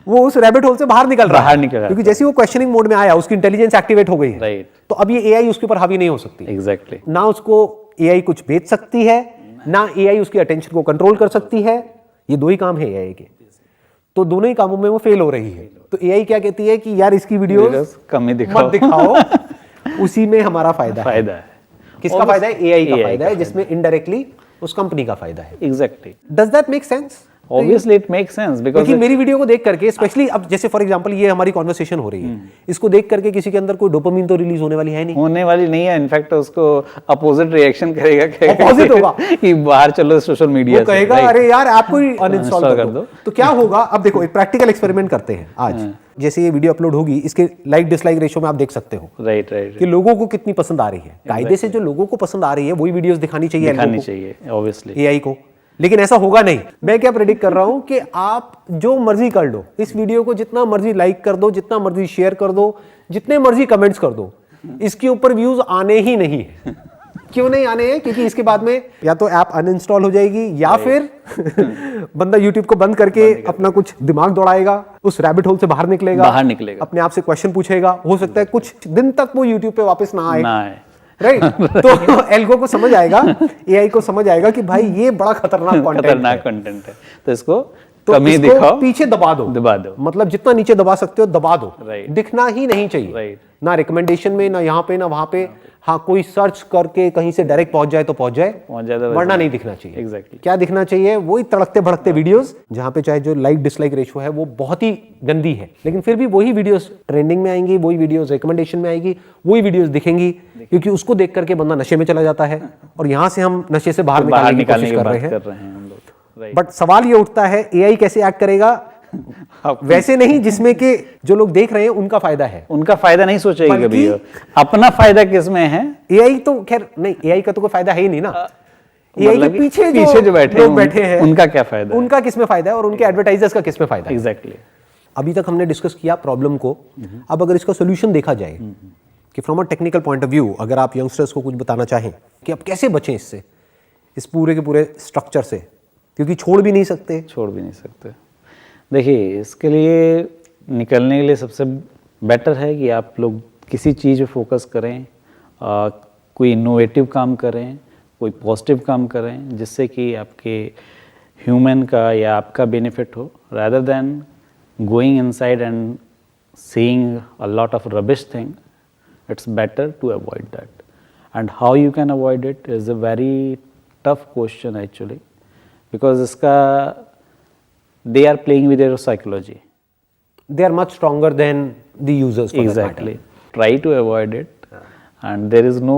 Speaker 1: वो उस रैबिट होल से बाहर निकल रहा है, क्योंकि जैसे वो क्वेश्चनिंग मोड में आया, उसकी इंटेलिजेंस एक्टिवेट हो गई है।
Speaker 2: राइट।
Speaker 1: तो अब ये एआई उसके ऊपर हावी नहीं हो सकती।
Speaker 2: एग्जैक्टली।
Speaker 1: ना उसको एआई कुछ बेच सकती है, ना एआई उसकी अटेंशन को कंट्रोल कर सकती है। ये 2 ही काम है एआई के, तो दोनों ही कामों में वो फेल हो रही है। तो एआई क्या कहती है कि यार इसकी वीडियोस
Speaker 2: कम ही
Speaker 1: मत दिखाओ, उसी में हमारा फायदा है। किसका फायदा है? एआई का फायदा है, जिसमें इनडायरेक्टली उस कंपनी का फायदा है।
Speaker 2: Exactly.
Speaker 1: Does that make sense?
Speaker 2: Obviously it make sense because
Speaker 1: क्योंकि मेरी वीडियो को देख करके स्पेशली अब जैसे फॉर एग्जांपल ये हमारी कॉन्वर्सेशन हो रही है, इसको देख करके किसी के अंदर कोई डोपामिन तो रिलीज होने वाली है नहीं,
Speaker 2: होने वाली नहीं है। इनफैक्ट उसको अपोजिट रिएक्शन करेगा,
Speaker 1: Opposite होगा।
Speaker 2: कि बाहर चलो सोशल मीडिया
Speaker 1: वो कहेगा अरे यार ऐप को अनइंस्टॉल कर दो। तो क्या होगा, अब देखो एक प्रैक्टिकल एक्सपेरिमेंट करते हैं आज। जैसे ये वीडियो अपलोड होगी, इसके लाइक डिसलाइक रेशियो में आप देख सकते हो
Speaker 2: राइट राइट
Speaker 1: कि लोगों को कितनी पसंद आ रही है। कायदे से जो लोगों को पसंद आ रही है वही वीडियोस दिखानी चाहिए
Speaker 2: दिखानी चाहिए ऑब्वियसली
Speaker 1: एआई को, लेकिन ऐसा होगा नहीं। मैं क्या प्रेडिक्ट कर रहा हूं कि आप जो मर्जी कर लो, इस वीडियो को जितना मर्जी लाइक कर दो, जितना मर्जी शेयर कर दो, जितने मर्जी कमेंट्स कर दो, इसके ऊपर व्यूज आने ही नहीं है। क्यों नहीं आने हैं? क्योंकि इसके बाद में या तो ऐप अनइंस्टॉल हो जाएगी या फिर बंदा यूट्यूब को बंद करके अपना कुछ दिमाग दौड़ाएगा, उस रैबिट होल से बाहर निकलेगा, अपने आप से क्वेश्चन पूछेगा। हो सकता है कुछ दिन तक वो यूट्यूब पे वापस ना आए, राइट तो एल्गो को समझ आएगा, एआई को समझ आएगा कि भाई ये बड़ा खतरनाक
Speaker 2: कंटेंट है, तो इसको कमी दिखाओ,
Speaker 1: पीछे दबा दो, मतलब जितना नीचे दबा सकते हो दबा दो, दिखना ही नहीं चाहिए, ना रिकमेंडेशन में, ना यहाँ पे, ना वहां पे। हाँ, कोई सर्च करके कहीं से डायरेक्ट पहुंच जाए तो पहुंच जाए, वरना नहीं दिखना चाहिए।
Speaker 2: एग्जैक्टली
Speaker 1: क्या दिखना चाहिए? वही तड़कते भड़कते वीडियोस, जहां पे चाहे जो लाइक डिसलाइक रेशियो है वो बहुत ही गंदी है, लेकिन फिर भी वही वीडियोस ट्रेंडिंग में आएंगी, वही वीडियोस रिकमेंडेशन में आएगी, वही वीडियोस दिखेंगी, क्योंकि उसको देख करके बंदा नशे में चला जाता है। और यहाँ से हम नशे से बाहर निकालने की कोशिश कर रहे हैं। बट सवाल ये उठता है, एआई कैसे एक्ट करेगा? वैसे नहीं जिसमें कि जो लोग देख रहे हैं उनका फायदा है,
Speaker 2: उनका फायदा नहीं सोचेगी कभी, अपना फायदा किसमें है?
Speaker 1: एआई तो खैर नहीं, एआई का तो कोई फायदा है ही नहीं ना। एआई के पीछे जो बैठे हैं उनका क्या फायदा, उनका किसमें फायदा है और उनके एडवर्टाइजर्स का किसमें फायदा है?
Speaker 2: एग्जैक्टली।
Speaker 1: अभी तक हमने डिस्कस किया प्रॉब्लम को, अब अगर इसका सोल्यूशन देखा जाए कि from a technical point of view, अगर आप यंगस्टर्स को कुछ बताना चाहें कि अब कैसे बचें इससे, इस पूरे के पूरे स्ट्रक्चर से, क्योंकि छोड़ भी नहीं सकते। देखिए, इसके लिए निकलने के लिए सबसे बेटर है कि आप लोग किसी चीज़ पे फोकस करें, कोई इनोवेटिव काम करें, कोई पॉजिटिव काम करें, जिससे कि आपके ह्यूमन का या आपका बेनिफिट हो, rather than going inside and seeing a lot of rubbish thing. It's better to avoid that. And how you can avoid it is a very tough question actually, because they are playing with your psychology. They are much stronger than the users.
Speaker 2: Exactly. Try to avoid it. And there is no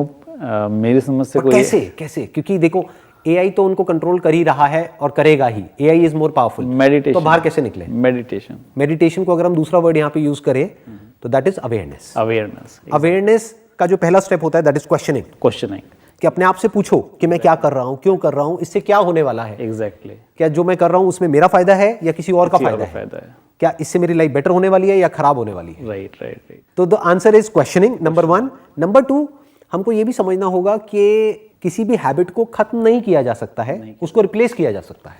Speaker 2: मेरी समझ से कोई
Speaker 1: कैसे क्योंकि देखो AI तो उनको control कर ही रहा है और करेगा ही। AI is more powerful.
Speaker 2: Meditation,
Speaker 1: तो बाहर कैसे निकले? मेडिटेशन को अगर हम दूसरा वर्ड यहाँ पे यूज करें तो दैट इज अवेयरनेस। अवेयरनेस का जो पहला स्टेप होता है दैट इज क्वेश्चनिंग, कि अपने आप से पूछो कि मैं क्या कर रहा हूँ, क्यों कर रहा हूँ, इससे क्या होने वाला है।
Speaker 2: एग्जैक्टली।
Speaker 1: क्या जो मैं कर रहा हूँ उसमें मेरा फायदा है या किसी और का फायदा है? क्या इससे मेरी लाइफ बेटर होने वाली है या खराब होने वाली है?
Speaker 2: राइट।
Speaker 1: तो the answer is questioning, number 1। Number 2, हमको ये भी समझना होगा कि किसी भी हैबिट को खत्म नहीं किया जा सकता है, उसको रिप्लेस किया जा सकता है।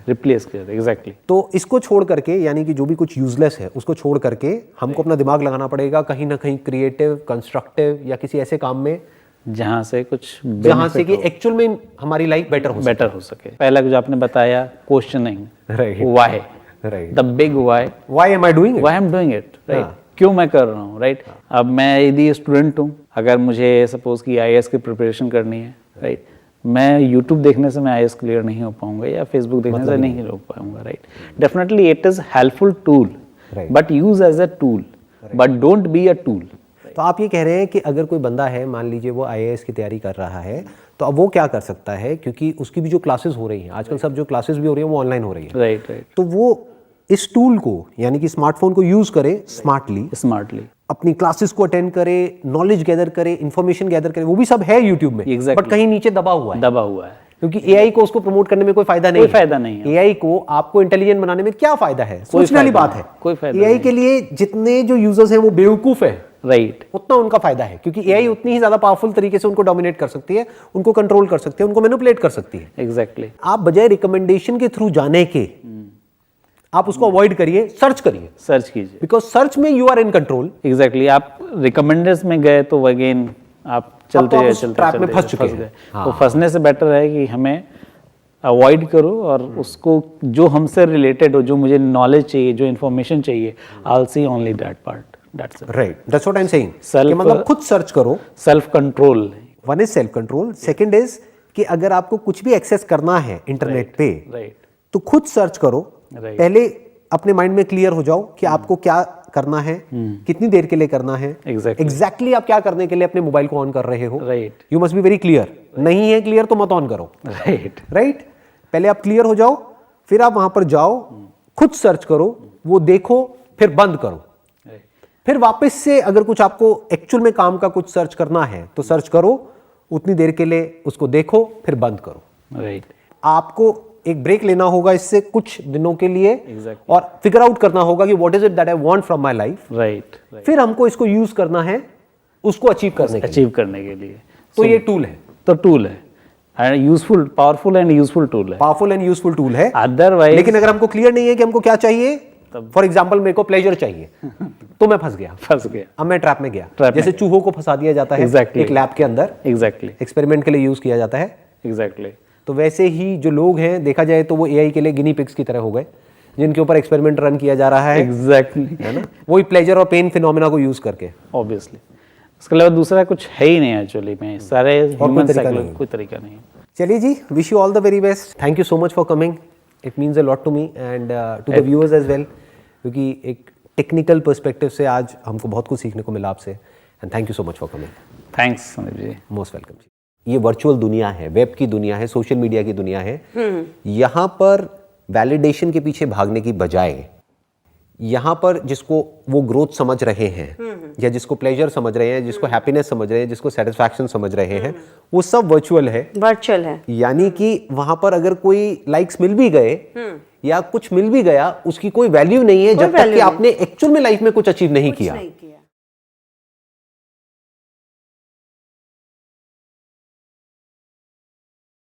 Speaker 1: एग्जैक्टली। तो इसको छोड़ करके, यानी कि जो भी कुछ यूजलेस है उसको छोड़ करके हमको अपना दिमाग लगाना पड़ेगा कहीं ना कहीं क्रिएटिव, कंस्ट्रक्टिव या किसी ऐसे काम में
Speaker 2: जहां से
Speaker 1: कि एक्चुअल में हमारी लाइफ बेटर हो सके।
Speaker 2: पहला जो आपने बताया questioning, why, the big why am I doing it, right? क्यों मैं कर रहा हूँ, राइट? अब मैं यदि स्टूडेंट हूँ, अगर मुझे सपोज कि आईएएस की प्रिपरेशन करनी है, राइट, मैं यूट्यूब देखने से मैं आईएएस क्लियर नहीं हो पाऊंगा या फेसबुक देखने से नहीं हो पाऊंगा, right? Definitely it is helpful tool, but use as a tool, but don't be a tool.
Speaker 1: तो आप ये कह रहे हैं कि अगर कोई बंदा है, मान लीजिए वो आईएएस की तैयारी कर रहा है, तो अब वो क्या कर सकता है, क्योंकि उसकी भी जो क्लासेस हो रही हैं आजकल, सब जो क्लासेस भी हो रही हैं वो ऑनलाइन हो रही है,
Speaker 2: राइट।
Speaker 1: तो वो इस टूल को, यानी कि स्मार्टफोन को यूज करे स्मार्टली, अपनी क्लासेस को अटेंड करे, नॉलेज गैदर करे, इंफॉर्मेशन गैदर करे, वो भी सब है यूट्यूब में, बट कहीं नीचे दबा हुआ है, क्योंकि एआई को उसको प्रमोट करने में कोई फायदा नहीं है। एआई को आपको इंटेलिजेंट बनाने में क्या फायदा है? सोचने वाली बात है। एआई के लिए जितने जो यूजर्स हैं वो बेवकूफ है,
Speaker 2: राइट,
Speaker 1: उतना उनका फायदा है, क्योंकि एआई उतनी ही ज्यादा पावरफुल तरीके से उनको डोमिनेट कर सकती है, उनको कंट्रोल कर सकती है, उनको मैनिपुलेट कर सकती है।
Speaker 2: एग्जैक्टली।
Speaker 1: आप बजाय रिकमेंडेशन के थ्रू जाने के, आप उसको अवॉइड करिए, सर्च कीजिए, बिकॉज सर्च में you are in control.
Speaker 2: Exactly. आप रिकमेंडर्स में गए तो अगेन आप चलते
Speaker 1: में फंस चुके हैं।
Speaker 2: तो फंसने से बेटर है कि हमें अवॉइड करो और उसको जो हमसे रिलेटेड हो, जो मुझे नॉलेज चाहिए, जो इन्फॉर्मेशन चाहिए, I will see only that part, that's it.
Speaker 1: Right, that's what I am saying, मतलब खुद सर्च करो।
Speaker 2: Self control,
Speaker 1: one is self control, second is कि अगर आपको कुछ भी एक्सेस करना है इंटरनेट पे,
Speaker 2: राइट,
Speaker 1: तो खुद सर्च करो,
Speaker 2: Right.
Speaker 1: पहले अपने माइंड में क्लियर हो जाओ कि आपको क्या करना है, कितनी देर के लिए करना है, एग्जैक्टली आप क्या करने के लिए अपने मोबाइल को ऑन कर रहे हो।
Speaker 2: Right
Speaker 1: you must be very clear. नहीं है क्लियर तो मत ऑन करो।
Speaker 2: राइट
Speaker 1: राइट, पहले आप क्लियर हो जाओ, फिर आप वहां पर जाओ, खुद सर्च करो, वो देखो, फिर बंद करो। फिर वापस से अगर कुछ आपको एक्चुअल में काम का कुछ सर्च करना है तो सर्च करो, उतनी देर के लिए उसको देखो, फिर बंद करो।
Speaker 2: राइट
Speaker 1: आपको एक ब्रेक लेना होगा इससे कुछ दिनों के लिए,
Speaker 2: Exactly.
Speaker 1: और फिगर आउट करना होगा कि what is it that I want from my life.
Speaker 2: Right
Speaker 1: फिर हमको इसको यूज करना है उसको अचीव करने के लिए।
Speaker 2: अचीव करने के लिए।
Speaker 1: तो ये टूल है,
Speaker 2: तो टूल है, and useful, powerful and useful tool है।
Speaker 1: पावरफुल एंड यूजफुल टूल है।
Speaker 2: अदरवाइज
Speaker 1: लेकिन अगर हमको क्लियर नहीं है कि हमको क्या चाहिए, फॉर एग्जाम्पल मेरे को प्लेजर चाहिए तो मैं फंस गया, अब मैं ट्रैप में गया। जैसे चूहों को फंसा दिया जाता है
Speaker 2: Exactly.
Speaker 1: एक लैब के अंदर,
Speaker 2: एग्जैक्टली
Speaker 1: एक्सपेरिमेंट के लिए यूज किया जाता है।
Speaker 2: एग्जैक्टली
Speaker 1: तो वैसे ही जो लोग हैं, देखा जाए तो वो एआई के लिए गिनी पिग्स की तरह हो गए, जिनके ऊपर एक्सपेरिमेंट रन किया जा रहा है,
Speaker 2: एग्जैक्टली
Speaker 1: है ना, वही प्लेजर और पेन फिनोमेना को यूज करके।
Speaker 2: ऑब्वियसली उसके अलावा दूसरा कुछ है ही नहीं एक्चुअली में, सारे ह्यूमन
Speaker 1: तरीका
Speaker 2: साइकिल
Speaker 1: नहीं है।
Speaker 2: कोई तरीका नहीं है।
Speaker 1: चलिए जी, wish you all the very best. Thank you so much for coming, it means a lot to me and to the viewers as well, क्योंकि एक टेक्निकल पर्सपेक्टिव से आज हमको बहुत कुछ सीखने को मिला आपसे, and thank you so much for coming.
Speaker 2: Thanks Sandeep ji.
Speaker 1: Most welcome ji. ये वर्चुअल दुनिया है, वेब की दुनिया है, सोशल मीडिया की दुनिया है। यहाँ पर वैलिडेशन के पीछे भागने की बजाय, यहाँ पर जिसको वो ग्रोथ समझ रहे हैं, या जिसको प्लेजर समझ रहे हैं, जिसको हैप्पीनेस समझ रहे हैं, जिसको सेटिस्फैक्शन समझ रहे हैं, वो सब वर्चुअल है।
Speaker 3: वर्चुअल है,
Speaker 1: यानी कि वहां पर अगर कोई लाइक्स मिल भी गए या कुछ मिल भी गया, उसकी कोई वैल्यू नहीं है जब तक कि आपने एक्चुअल में लाइफ में कुछ अचीव नहीं किया।